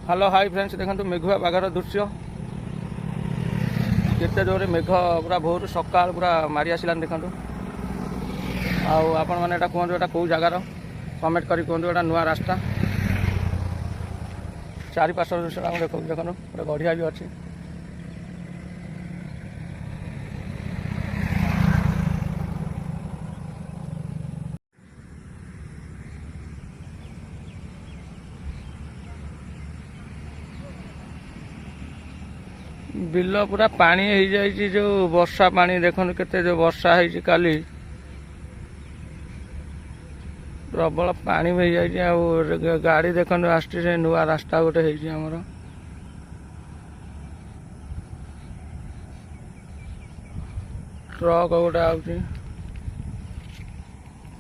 Hello hi friends देखो मेघुआ बागर दृश्य केते जोरे मेघ पूरा भोर सका पूरा मारी आसला देखो आपण मैंने कहतु एटा कौ जगार कमेंट करी कहतु एटा नुआ रास्ता चारि पार्श्व दृश्य देखो देखो पूरा गढ़िया भी अच्छी बिल पूरा पानी हो जाए जो वर्षा पानी देखो केते जो वर्षा है काली प्रबल पानी भी जाए गाड़ी देखो आसटी नुआ रास्ता गोटे होमर ट्रक गोटे आउची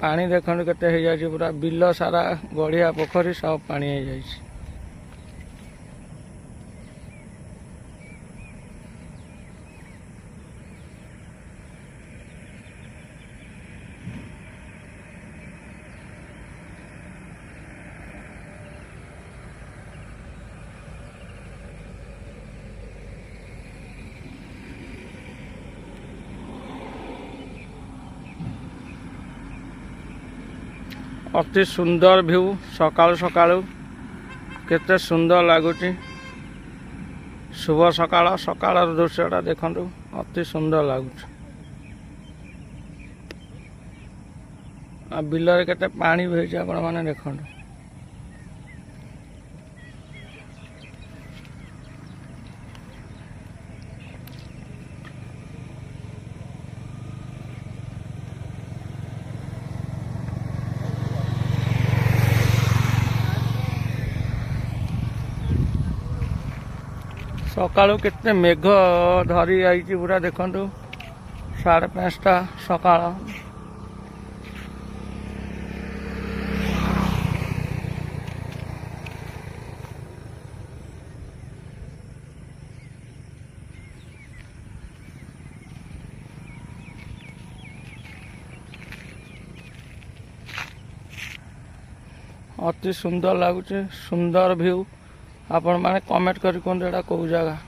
पानी देखो केते हो जाए पूरा बिल सारा गढ़िया पोखरी सब पानी हो जाए अति सुंदर व्यू सकाल सकाल केते सुंदर लगुच शुभ सकाल सकाल दृश्यटा देखु अति सुंदर लगुच बिल केते पानी भी आपण मैंने देखु सकालू केते मेघ धरी आई पूरा देखु 5:30 सकाळ अति सुंदर लगुच सुंदर व्यू आपण माने कमेंट करी कोन एटा को जगह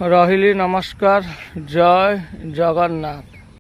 रहिली नमस्कार जय जगन्नाथ।